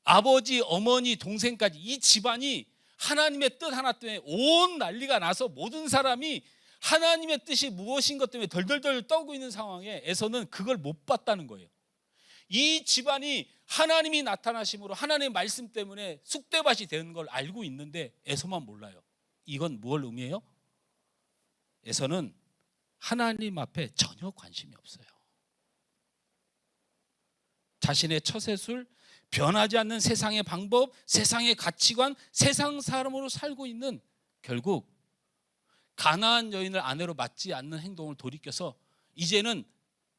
아버지, 어머니, 동생까지 이 집안이 하나님의 뜻 하나 때문에 온 난리가 나서 모든 사람이 하나님의 뜻이 무엇인 것 때문에 덜덜덜 떨고 있는 상황에 에서는 그걸 못 봤다는 거예요. 이 집안이 하나님이 나타나심으로 하나님의 말씀 때문에 쑥대밭이 되는 걸 알고 있는데 에서만 몰라요. 이건 뭘 의미해요? 에서는 하나님 앞에 전혀 관심이 없어요. 자신의 처세술, 변하지 않는 세상의 방법, 세상의 가치관, 세상 사람으로 살고 있는, 결국 가나안 여인을 아내로 맞지 않는 행동을 돌이켜서 이제는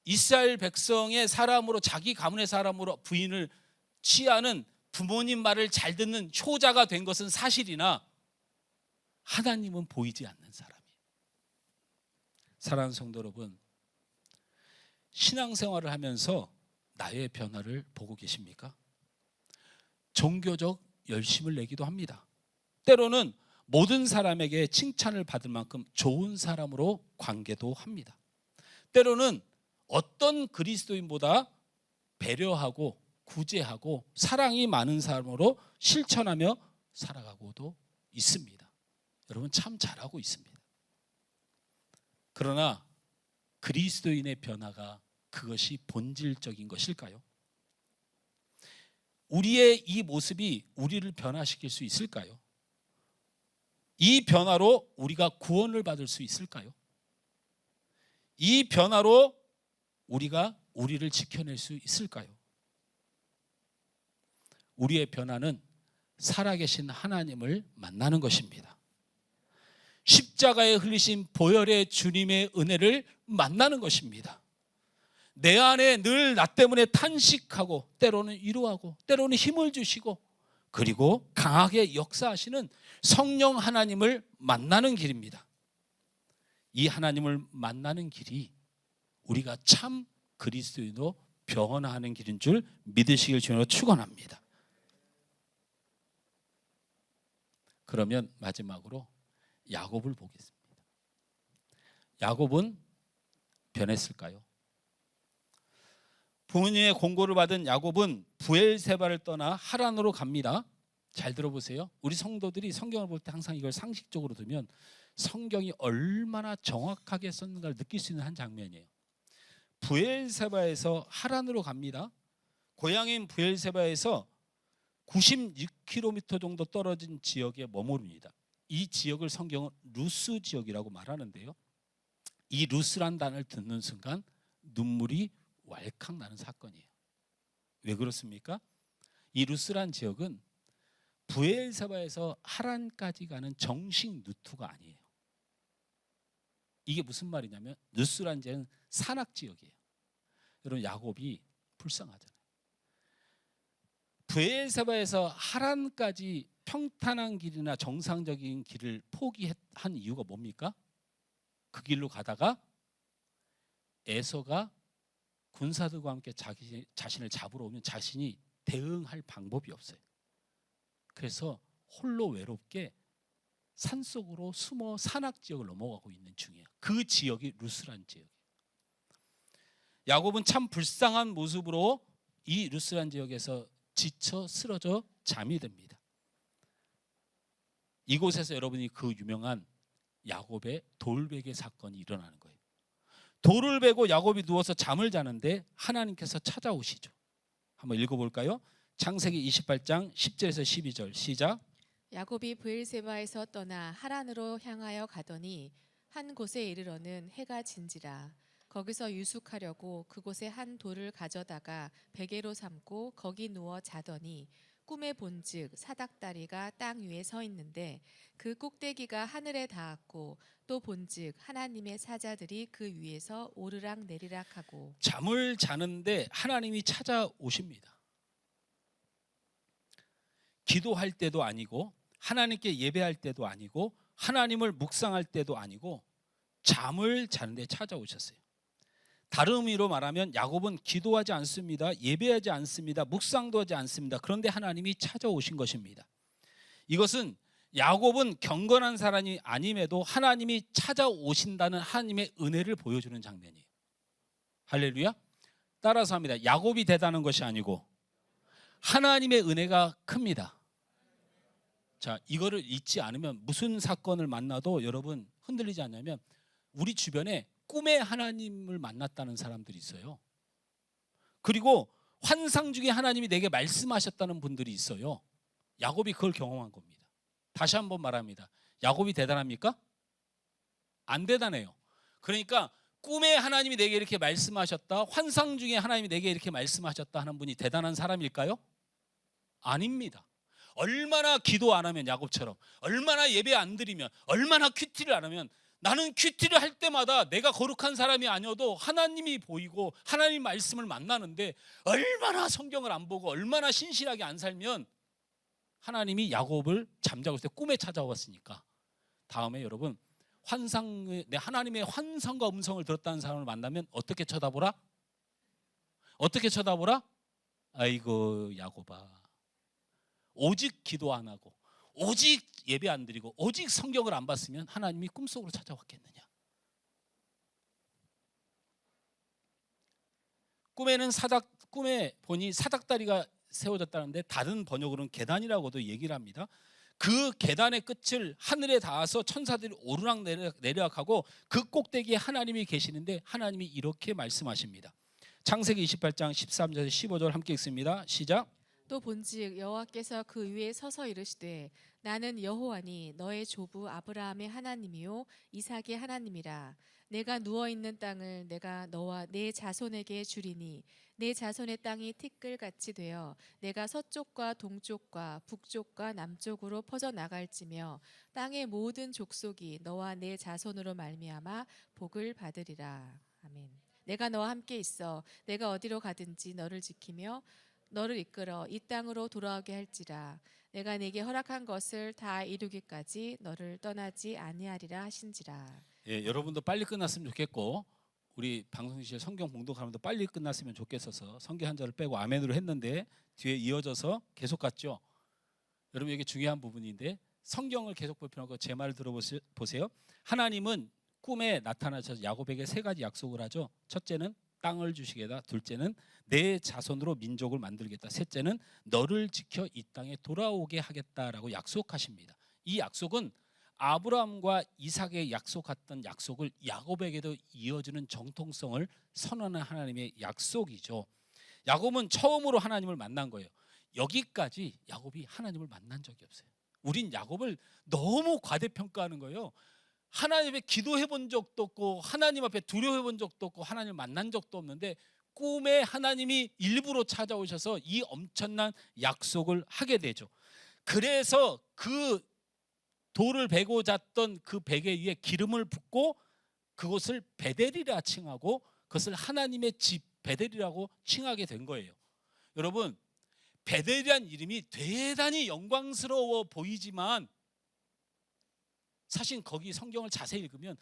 이스라엘 백성의 사람으로, 자기 가문의 사람으로 부인을 취하는, 부모님 말을 잘 듣는 효자가 된 것은 사실이나 하나님은 보이지 않는 사람이에요. 사랑하는 성도 여러분, 신앙생활을 하면서 나의 변화를 보고 계십니까? 종교적 열심을 내기도 합니다. 때로는 모든 사람에게 칭찬을 받을 만큼 좋은 사람으로 관계도 합니다. 때로는 어떤 그리스도인보다 배려하고 구제하고 사랑이 많은 사람으로 실천하며 살아가고도 있습니다. 여러분, 참 잘하고 있습니다. 그러나 그리스도인의 변화가 그것이 본질적인 것일까요? 우리의 이 모습이 우리를 변화시킬 수 있을까요? 이 변화로 우리가 구원을 받을 수 있을까요? 이 변화로 우리가 우리를 지켜낼 수 있을까요? 우리의 변화는 살아계신 하나님을 만나는 것입니다. 십자가에 흘리신 보혈의 주님의 은혜를 만나는 것입니다. 내 안에 늘 나 때문에 탄식하고 때로는 위로하고 때로는 힘을 주시고 그리고 강하게 역사하시는 성령 하나님을 만나는 길입니다. 이 하나님을 만나는 길이 우리가 참 그리스도인으로 변화하는 길인 줄 믿으시길 주님으로 축원합니다. 그러면 마지막으로 야곱을 보겠습니다. 야곱은 변했을까요? 부모님의 공고를 받은 야곱은 브엘세바를 떠나 하란으로 갑니다. 잘 들어보세요. 우리 성도들이 성경을 볼 때 항상 이걸 상식적으로 두면 성경이 얼마나 정확하게 썼는가를 느낄 수 있는 한 장면이에요. 브엘세바에서 하란으로 갑니다. 고향인 브엘세바에서 96km 정도 떨어진 지역에 머무릅니다. 이 지역을 성경은 루스 지역이라고 말하는데요. 이 루스란 단어를 듣는 순간 눈물이 왈칵 나는 사건이에요. 왜 그렇습니까? 이 루스란 지역은 브엘세바에서 하란까지 가는 정식 루트가 아니에요. 이게 무슨 말이냐면 루스란 지역은 산악 지역이에요. 여러분, 야곱이 불쌍하잖아요. 브엘세바에서 하란까지 평탄한 길이나 정상적인 길을 포기한 이유가 뭡니까? 그 길로 가다가 에서가 군사들과 함께 자신을 잡으러 오면 자신이 대응할 방법이 없어요. 그래서 홀로 외롭게 산속으로 숨어 산악 지역을 넘어가고 있는 중이에요. 그 지역이 루스란 지역이에요. 야곱은 참 불쌍한 모습으로 이 루스란 지역에서 지쳐 쓰러져 잠이 듭니다. 이곳에서 여러분이 그 유명한 야곱의 돌베개 사건이 일어나는 거예요. 돌을 베고 야곱이 누워서 잠을 자는데 하나님께서 찾아오시죠. 한번 읽어볼까요? 창세기 28장 10절에서 12절 시작. 야곱이 브엘세바에서 떠나 하란으로 향하여 가더니 한 곳에 이르러는 해가 진지라. 거기서 유숙하려고 그곳에 한 돌을 가져다가 베개로 삼고 거기 누워 자더니 꿈에 본즉 사닥다리가 땅 위에 서 있는데 그 꼭대기가 하늘에 닿았고 또 본즉 하나님의 사자들이 그 위에서 오르락 내리락 하고. 잠을 자는데 하나님이 찾아오십니다. 기도할 때도 아니고 하나님께 예배할 때도 아니고 하나님을 묵상할 때도 아니고 잠을 자는데 찾아오셨어요. 다른 의미로 말하면 야곱은 기도하지 않습니다. 예배하지 않습니다. 묵상도 하지 않습니다. 그런데 하나님이 찾아오신 것입니다. 이것은 야곱은 경건한 사람이 아님에도 하나님이 찾아오신다는 하나님의 은혜를 보여주는 장면이에요. 할렐루야. 따라서 합니다. 야곱이 대단한 것이 아니고 하나님의 은혜가 큽니다. 자, 이거를 잊지 않으면 무슨 사건을 만나도 여러분 흔들리지 않냐면 우리 주변에 꿈에 하나님을 만났다는 사람들이 있어요. 그리고 환상 중에 하나님이 내게 말씀하셨다는 분들이 있어요. 야곱이 그걸 경험한 겁니다. 다시 한번 말합니다. 야곱이 대단합니까? 안 대단해요. 그러니까 꿈에 하나님이 내게 이렇게 말씀하셨다, 환상 중에 하나님이 내게 이렇게 말씀하셨다 하는 분이 대단한 사람일까요? 아닙니다. 얼마나 기도 안 하면 야곱처럼, 얼마나 예배 안 드리면, 얼마나 큐티를 안 하면, 나는 큐티를 할 때마다 내가 거룩한 사람이 아니어도 하나님이 보이고 하나님 말씀을 만나는데 얼마나 성경을 안 보고 얼마나 신실하게 안 살면 하나님이 야곱을 잠자고 있을 때 꿈에 찾아왔으니까 다음에 여러분 하나님의 환상과 음성을 들었다는 사람을 만나면 어떻게 쳐다보라? 어떻게 쳐다보라? 아이고 야곱아, 오직 기도 안 하고 오직 예배 안 드리고 오직 성경을 안 봤으면 하나님이 꿈속으로 찾아왔겠느냐. 꿈에 보니 사닥다리가 세워졌다는데 다른 번역으로는 계단이라고도 얘기를 합니다. 그 계단의 끝을 하늘에 닿아서 천사들이 오르락 내리락하고 그 꼭대기에 하나님이 계시는데 하나님이 이렇게 말씀하십니다. 창세기 28장 13절 15절 함께 읽습니다. 시작. 또 본즉 여호와께서 그 위에 서서 이르시되 나는 여호와니 너의 조부 아브라함의 하나님이요 이삭의 하나님이라. 내가 누워 있는 땅을 내가 너와 내 자손에게 주리니 내 자손의 땅이 티끌같이 되어 내가 서쪽과 동쪽과 북쪽과 남쪽으로 퍼져 나갈지며 땅의 모든 족속이 너와 내 자손으로 말미암아 복을 받으리라. 아멘. 내가 너와 함께 있어 내가 어디로 가든지 너를 지키며 너를 이끌어 이 땅으로 돌아오게 할지라. 내가 네게 허락한 것을 다 이루기까지 너를 떠나지 아니하리라 하신지라. 예, 여러분도 빨리 끝났으면 좋겠고 우리 방송실 성경 봉독하면도 빨리 끝났으면 좋겠어서 성경 한 절을 빼고 아멘으로 했는데 뒤에 이어져서 계속 갔죠. 여러분 이게 중요한 부분인데 성경을 계속 볼 필요는 없고 제 말을 들어보세요. 하나님은 꿈에 나타나셔서 야곱에게 세 가지 약속을 하죠. 첫째는 땅을 주시겠다. 둘째는 내 자손으로 민족을 만들겠다. 셋째는 너를 지켜 이 땅에 돌아오게 하겠다라고 약속하십니다. 이 약속은 아브라함과 이삭에 약속했던 약속을 야곱에게도 이어주는 정통성을 선언한 하나님의 약속이죠. 야곱은 처음으로 하나님을 만난 거예요. 여기까지 야곱이 하나님을 만난 적이 없어요. 우린 야곱을 너무 과대평가하는 거예요. 하나님 앞에 기도해 본 적도 없고 하나님 앞에 두려워해 본 적도 없고 하나님을 만난 적도 없는데 꿈에 하나님이 일부러 찾아오셔서 이 엄청난 약속을 하게 되죠. 그래서 그 돌을 베고 잤던 그 베개 위에 기름을 붓고 그것을 베델이라 칭하고 그것을 하나님의 집, 베델이라고 칭하게 된 거예요. 여러분, 베델이란 이름이 대단히 영광스러워 보이지만 사실 거기 성경을 자세히 읽으면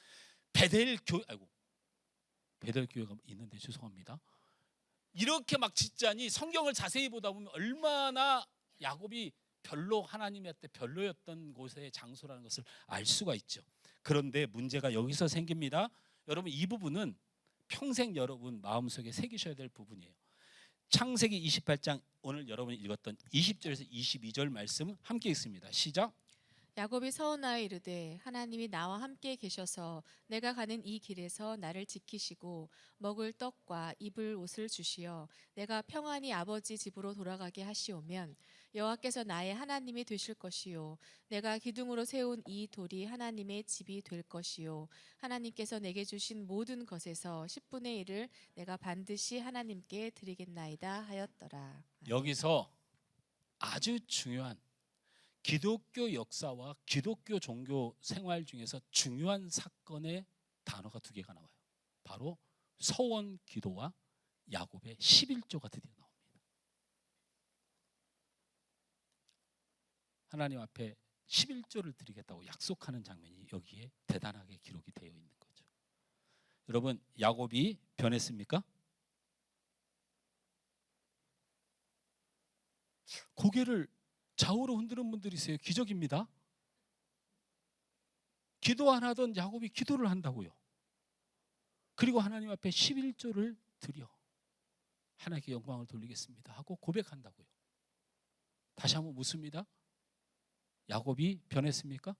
베델 교회가 있는데 죄송합니다. 이렇게 막 짓자니 성경을 자세히 보다 보면 얼마나 야곱이 별로 하나님한테 별로였던 곳의 장소라는 것을 알 수가 있죠. 그런데 문제가 여기서 생깁니다. 여러분, 이 부분은 평생 여러분 마음속에 새기셔야 될 부분이에요. 창세기 28장 오늘 여러분이 읽었던 20절에서 22절 말씀 함께 읽습니다. 시작. 야곱이 서운하여 이르되 하나님이 나와 함께 계셔서 내가 가는 이 길에서 나를 지키시고 먹을 떡과 입을 옷을 주시어 내가 평안히 아버지 집으로 돌아가게 하시오면 여호와께서 나의 하나님이 되실 것이요 내가 기둥으로 세운 이 돌이 하나님의 집이 될 것이요 하나님께서 내게 주신 모든 것에서 10분의 1을 내가 반드시 하나님께 드리겠나이다 하였더라. 여기서 아주 중요한 기독교 역사와 기독교 종교 생활 중에서 중요한 사건의 단어가 두 개가 나와요. 바로 서원 기도와 야곱의 11조가 드디어 나옵니다. 하나님 앞에 11조를 드리겠다고 약속하는 장면이 여기에 대단하게 기록이 되어 있는 거죠. 여러분, 야곱이 변했습니까? 고개를 좌우로 흔드는 분들이 있어요. 기적입니다. 기도 안 하던 야곱이 기도를 한다고요. 그리고 하나님 앞에 11조를 드려 하나님께 영광을 돌리겠습니다 하고 고백한다고요. 다시 한번 묻습니다. 야곱이 변했습니까?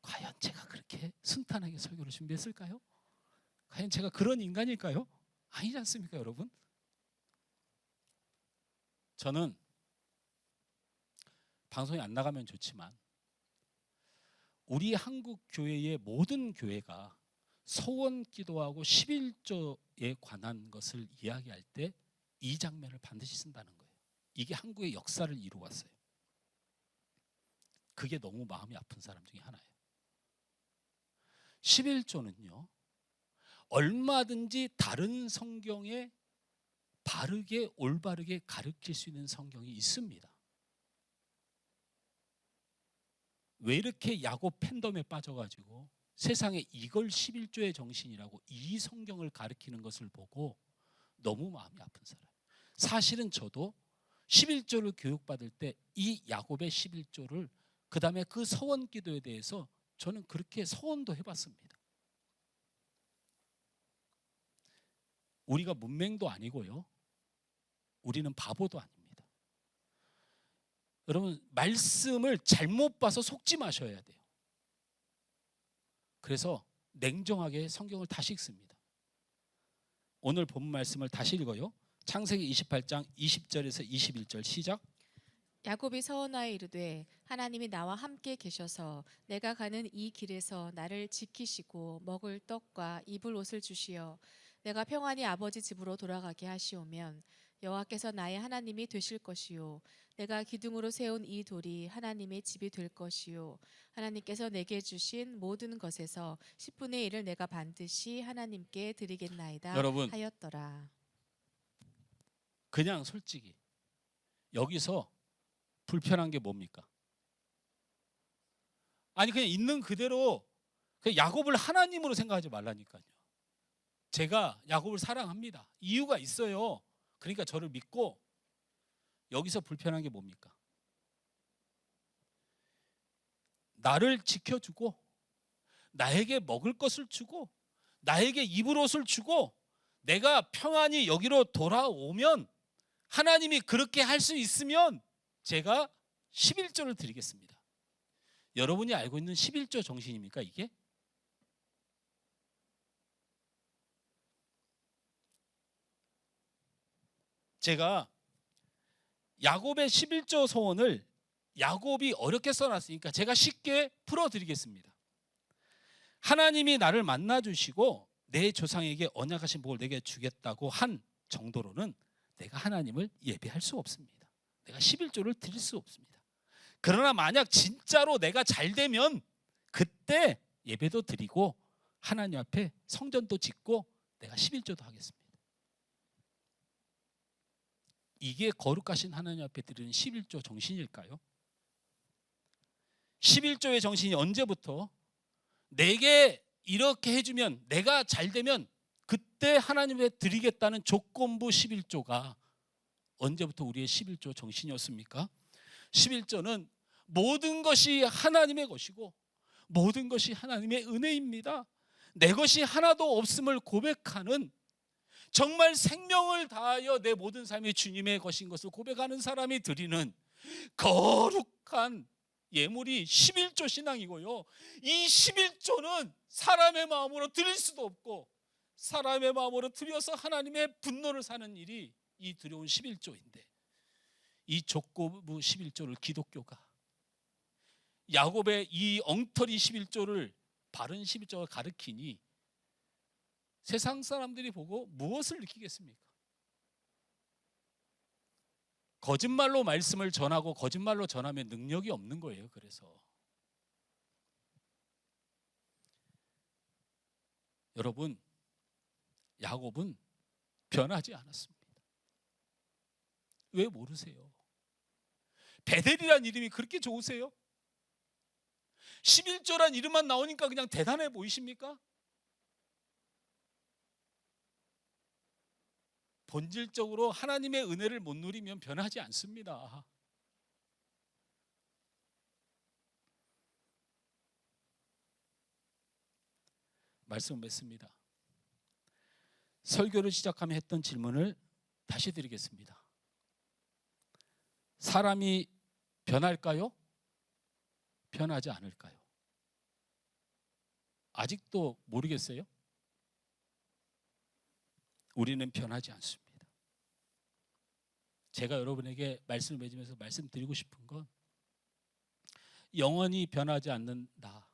과연 제가 그렇게 순탄하게 설교를 준비했을까요? 과연 제가 그런 인간일까요? 아니지 않습니까, 여러분? 저는 방송에 안 나가면 좋지만 우리 한국 교회의 모든 교회가 서원 기도하고 11조에 관한 것을 이야기할 때 이 장면을 반드시 쓴다는 거예요. 이게 한국의 역사를 이루었어요. 그게 너무 마음이 아픈 사람 중에 하나예요. 11조는요, 얼마든지 다른 성경에 바르게 올바르게 가르칠 수 있는 성경이 있습니다. 왜 이렇게 야곱 팬덤에 빠져가지고 세상에 이걸 11조의 정신이라고 이 성경을 가르치는 것을 보고 너무 마음이 아픈 사람. 사실은 저도 11조를 교육받을 때 이 야곱의 11조를 그 다음에 그 서원 기도에 대해서 저는 그렇게 서원도 해봤습니다. 우리가 문맹도 아니고요, 우리는 바보도 아닙니다. 여러분, 말씀을 잘못 봐서 속지 마셔야 돼요. 그래서 냉정하게 성경을 다시 읽습니다. 오늘 본 말씀을 다시 읽어요. 창세기 28장 20절에서 21절 시작. 야곱이 서원하여 이르되 하나님이 나와 함께 계셔서 내가 가는 이 길에서 나를 지키시고 먹을 떡과 입을 옷을 주시어 내가 평안히 아버지 집으로 돌아가게 하시오면 여호와께서 나의 하나님이 되실 것이요 내가 기둥으로 세운 이 돌이 하나님의 집이 될 것이요 하나님께서 내게 주신 모든 것에서 10분의 1을 내가 반드시 하나님께 드리겠나이다 여러분, 하였더라. 그냥 솔직히 여기서 불편한 게 뭡니까? 아니, 그냥 있는 그대로 그냥 야곱을 하나님으로 생각하지 말라니까요. 제가 야곱을 사랑합니다. 이유가 있어요. 그러니까 저를 믿고. 여기서 불편한 게 뭡니까? 나를 지켜주고 나에게 먹을 것을 주고 나에게 입을 옷을 주고 내가 평안히 여기로 돌아오면, 하나님이 그렇게 할 수 있으면 제가 11조를 드리겠습니다. 여러분이 알고 있는 11조 정신입니까, 이게? 제가 야곱의 11조 소원을 야곱이 어렵게 써놨으니까 제가 쉽게 풀어드리겠습니다. 하나님이 나를 만나주시고 내 조상에게 언약하신 복을 내게 주겠다고 한 정도로는 내가 하나님을 예배할 수 없습니다. 내가 11조를 드릴 수 없습니다. 그러나 만약 진짜로 내가 잘 되면 그때 예배도 드리고 하나님 앞에 성전도 짓고 내가 11조도 하겠습니다. 이게 거룩하신 하나님 앞에 드리는 11조 정신일까요? 11조의 정신이 언제부터 내게 이렇게 해주면, 내가 잘 되면 그때 하나님에 드리겠다는 조건부 11조가 언제부터 우리의 11조 정신이었습니까? 11조는 모든 것이 하나님의 것이고 모든 것이 하나님의 은혜입니다. 내 것이 하나도 없음을 고백하는, 정말 생명을 다하여 내 모든 삶이 주님의 것인 것을 고백하는 사람이 드리는 거룩한 예물이 11조 신앙이고요. 이 11조는 사람의 마음으로 드릴 수도 없고 사람의 마음으로 드려서 하나님의 분노를 사는 일이 이 두려운 11조인데, 이 족고부 11조를 기독교가 야곱의 이 엉터리 11조를 바른 11조가 가르치니 세상 사람들이 보고 무엇을 느끼겠습니까? 거짓말로 말씀을 전하고 거짓말로 전하면 능력이 없는 거예요. 그래서 여러분, 야곱은 변하지 않았습니다. 왜 모르세요? 베델이란 이름이 그렇게 좋으세요? 11조란 이름만 나오니까 그냥 대단해 보이십니까? 본질적으로 하나님의 은혜를 못 누리면 변하지 않습니다. 말씀을 맺습니다. 설교를 시작하며 했던 질문을 다시 드리겠습니다. 사람이 변할까요? 변하지 않을까요? 아직도 모르겠어요? 우리는 변하지 않습니다. 제가 여러분에게 말씀을 맺으면서 말씀드리고 싶은 건, 영원히 변하지 않는 나,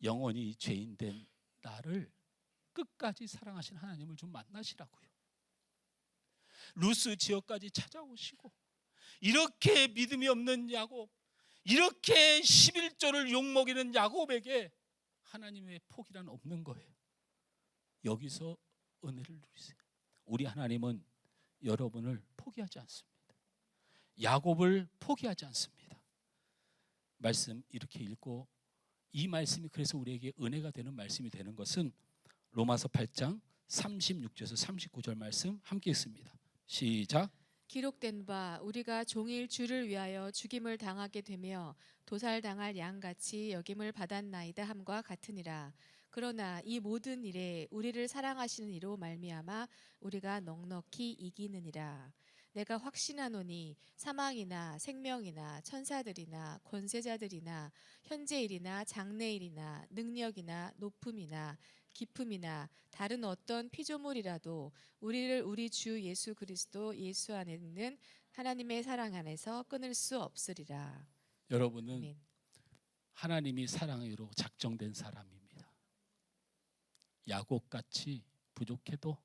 영원히 죄인된 나를 끝까지 사랑하신 하나님을 좀 만나시라고요. 루스 지역까지 찾아오시고, 이렇게 믿음이 없는 야곱, 이렇게 11조를 욕먹이는 야곱에게 하나님의 포기란 없는 거예요. 여기서 은혜를 누리세요. 우리 하나님은 여러분을 포기하지 않습니다. 야곱을 포기하지 않습니다. 말씀 이렇게 읽고, 이 말씀이 그래서 우리에게 은혜가 되는 말씀이 되는 것은 로마서 8장 36절에서 39절 말씀 함께 읽습니다. 시작. 기록된 바 우리가 종일 주를 위하여 죽임을 당하게 되며 도살당할 양같이 여김을 받았나이다 함과 같으니라. 그러나 이 모든 일에 우리를 사랑하시는 이로 말미암아 우리가 넉넉히 이기느니라. 내가 확신하노니 사망이나 생명이나 천사들이나 권세자들이나 현재일이나 장래일이나 능력이나 높음이나 깊음이나 다른 어떤 피조물이라도 우리를 우리 주 예수 그리스도 예수 안에 있는 하나님의 사랑 안에서 끊을 수 없으리라. 여러분은 아멘. 하나님이 사랑으로 작정된 사람입니다. 야곱같이 부족해도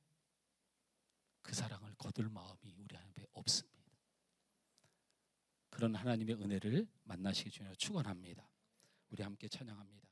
그 사랑을 거둘 마음이 우리 안에 없습니다. 그런 하나님의 은혜를 만나시기 주여 축원합니다. 우리 함께 찬양합니다.